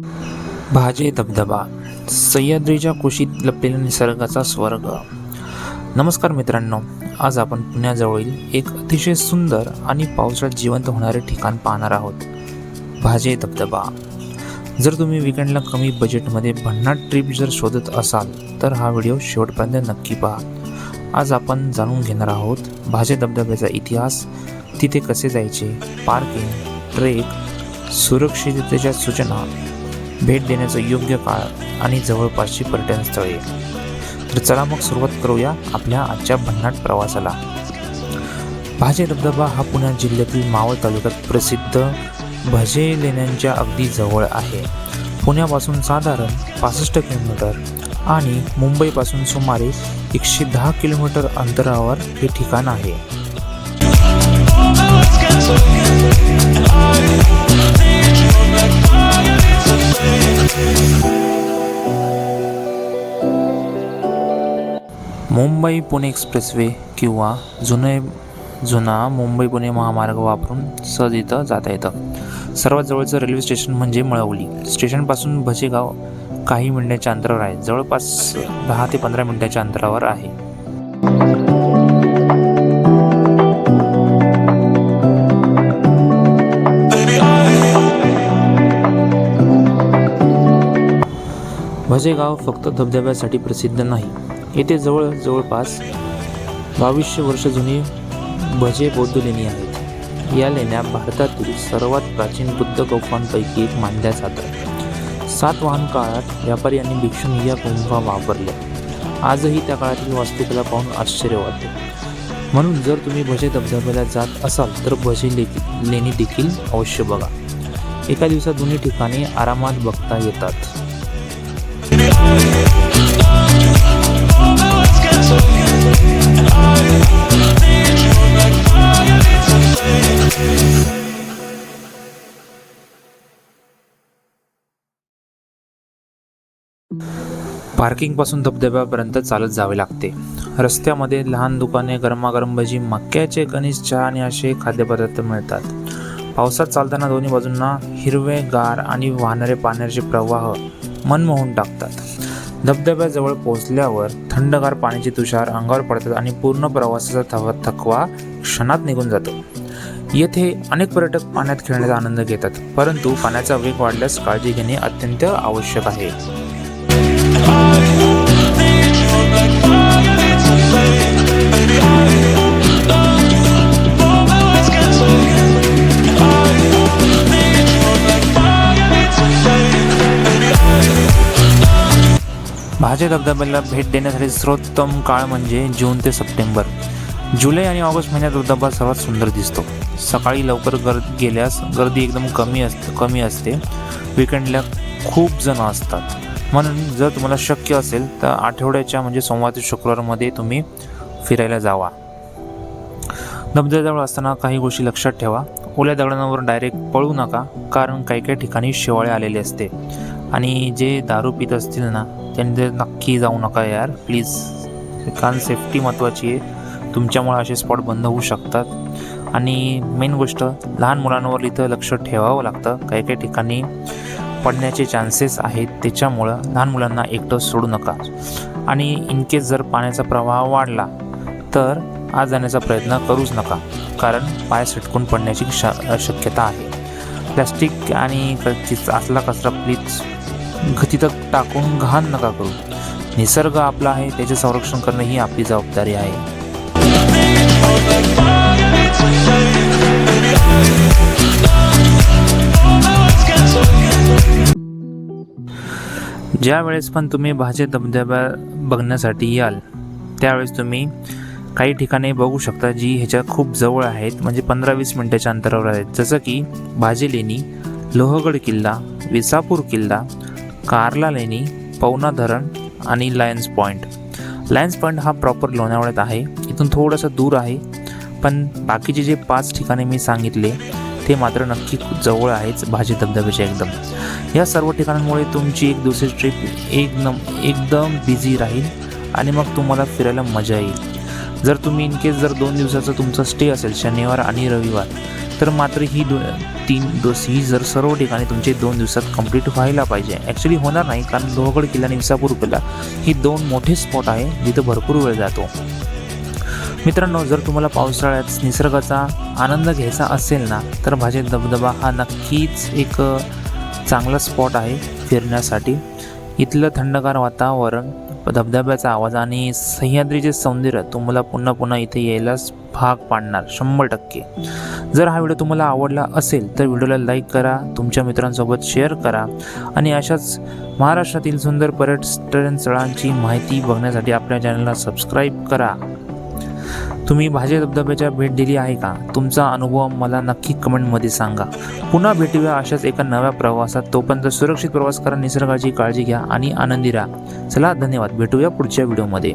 भाजे धबधबा, सह्याद्रीच्या कुशीत लपलेला निसर्गाचा स्वर्ग. नमस्कार मित्रांनो, आज आपण पुण्याजवळील एक अतिशय सुंदर आणि पावसाळ्यात जिवंत होणारे ठिकाण पाहणार आहोत, भाजे धबधबा. जर तुम्ही विकेंडला कमी बजेटमध्ये भन्नाट ट्रिप जर शोधत असाल तर हा व्हिडिओ शेवटपर्यंत नक्की पहा. आज आपण जाणून घेणार आहोत भाजे धबधब्याचा इतिहास, तिथे कसे जायचे, पार्किंग, ट्रेक, सुरक्षिततेच्या सूचना, भेट देण्याचा योग्य काळ आणि जवळपासची पर्यटन स्थळे. तर चला मग सुरुवात करूया आपल्या आजच्या भन्नाट प्रवासाला. भाजे धबधबा हा पुणे जिल्ह्यातील मावळ तालुक्यात प्रसिद्ध भजे लेण्यांच्या अगदी जवळ आहे. पुण्यापासून साधारण 65 किलोमीटर आणि मुंबईपासून सुमारे 110 किलोमीटर अंतरावर हे ठिकाण आहे. मुंबई पुणे एक्सप्रेसवे किंवा जुना मुंबई पुणे महामार्ग वापरून सहज इथं जाता येतं. सर्वात जवळचं रेल्वे स्टेशन म्हणजे मळवली. स्टेशनपासून भजेगाव काही मिनिटांच्या अंतरावर आहे, जवळपास 10 ते 15 मिनिटांच्या अंतरावर आहे. भजेगाव फक्त धबधब्यासाठी प्रसिद्ध नाही, येथे जवळपास 2200 वर्ष जुनी भजे बौद्ध लेणी आहेत. या लेण्या भारतातील सर्वात प्राचीन बुद्ध गुंफांपैकी एक मानल्या जातात. सातवाहन काळात व्यापारी आणि भिक्षूंनी या गुंफा वापरल्या. आजही त्या काळातील वास्तुकला पाहून आश्चर्य वाटते. म्हणून जर तुम्ही भजे धबधब्याला जात असाल तर भजे लेणी देखील अवश्य बघा. एका दिवसात दोन्ही ठिकाणी आरामात बघता येतात. पार्किंग पासून धबधब्यापर्यंत चालत जावे लागते. रस्त्यामध्ये लहान दुकाने, गरमागरम भजी, मक्याचे कणीस, चहा आणि असे खाद्यपदार्थ मिळतात. पावसात चालताना दोन्ही बाजूंना हिरवे गार आणि वाहणारे पाण्याचे प्रवाह मन मोहून टाकतात. धबधब्याजवळ पोहोचल्यावर थंडगार पाण्याचे तुषार अंगावर पडतात आणि पूर्ण प्रवासाचा थकवा क्षणात निघून जातो. येथे अनेक पर्यटक पाण्यात खेळण्याचा आनंद घेतात, परंतु पाण्याचा वेग वाढल्यास काळजी घेणे अत्यंत आवश्यक आहे. भाजे धबधब्याला भेट देण्यासाठी सर्वोत्तम काळ म्हणजे जून ते सप्टेंबर. जुलै आणि ऑगस्ट महिन्यात धबधबा सर्वात सुंदर दिसतो. सकाळी लवकर गेल्यास गर्दी एकदम कमी असते. विकेंडला खूप जण असतात. म्हणून जर तुम्हाला शक्य असेल तर आठवड्याच्या म्हणजे सोमवार ते शुक्रवारमध्ये तुम्ही फिरायला जावा. धबधब्याजवळ असताना काही गोष्टी लक्षात ठेवा. ओल्या दगडांवर डायरेक्ट पळू नका, कारण काही ठिकाणी शेवाळे आलेले असते. आणि जे दारू पित असतील ना, त्यांनी नक्की जाऊ नका यार, प्लीज, कारण सेफ्टी महत्त्वाची आहे. तुमच्यामुळे असे स्पॉट बंद होऊ शकतात. आणि मेन गोष्ट, लहान मुलांवर इथं लक्ष ठेवावं लागतं. काही ठिकाणी पडण्याचे चान्सेस आहेत, त्याच्यामुळं लहान मुलांना एकटं सोडू नका. आणि इनकेस जर पाण्याचा प्रवाह वाढला तर आत जाण्याचा प्रयत्न करूच नका, कारण पाय सटकून पडण्याची शक्यता आहे. प्लॅस्टिक आणि असला कचरा प्लीज तिथं टाकून घाण नका करू. निसर्ग आपला आहे, त्याचे संरक्षण करणं ही आपली जबाबदारी आहे. ज्या वेळेस पण तुम्ही भाजे धबधबा बघण्यासाठी याल त्यावेळेस तुम्ही काही ठिकाणे बघू शकता जी ह्याच्या खूप जवळ आहेत, म्हणजे 15-20 मिनिटाच्या अंतरावर आहेत. जसं की भाजे लेणी, लोहगड किल्ला, विसापूर किल्ला, कार्ला लेणी, पवना धरण आणि लायन्स पॉईंट. लायन्स पॉईंट हा प्रॉपर लोणावळ्यात आहे, इथून थोडंसं दूर आहे. पण बाकीचे जे 5 ठिकाणे मी सांगितले ते मात्र नक्की जवळ आहेच भाजे धबधब्याच्या एकदम. या सर्व ठिकाणांमुळे तुमची एक दिवसाची ट्रिप एकदम बिझी राहील आणि मग तुम्हाला फिरायला मजा येईल. जर तुम्ही इनकेस 2 दिवसाचा तुमचा स्टे असेल, शनिवार आणि रविवार, तर मात्र ही 3 डोस ही जर सर्व ठिकाणी तुमचे 2 दिवसात कंप्लीट व्हायला पाहिजे. ॲक्च्युली होणार नाही, कारण लोहगड किल्ला आणि विसापूर किल्ला ही 2 मोठे स्पॉट आहे जिथं भरपूर वेळ जातो. मित्रांनो, जर तुम्हाला पावसाळ्यात निसर्गाचा आनंद घ्यायचा असेल ना, तर भाजे धबधबा हा नक्कीच एक चांगला स्पॉट आहे फिरण्यासाठी. इथलं थंडगार वातावरण, धबधब्याचा आवाज आणि सह्याद्रीचे सौंदर्य तुम्हाला पुन्हा पुन्हा इथे यायलाच भाग पाडणार 100%. जर हा व्हिडिओ तुम्हाला आवडला असेल तर व्हिडिओला लाईक करा, तुमच्या मित्रांसोबत शेअर करा आणि अशाच महाराष्ट्रातील सुंदर पर्यटन स्थळांची माहिती बघण्यासाठी आपल्या चॅनलला सबस्क्राईब करा. तुम्ही भाजे धबधब्याच्या भेट दिली आहे का? तुमचा अनुभव मला नक्की कमेंटमध्ये सांगा. पुन्हा भेटूया अशाच एका नव्या प्रवासात. तोपर्यंत सुरक्षित प्रवास करा, निसर्गाची काळजी घ्या आणि आनंदी राहा. चला, धन्यवाद. भेटूया पुढच्या व्हिडिओमध्ये.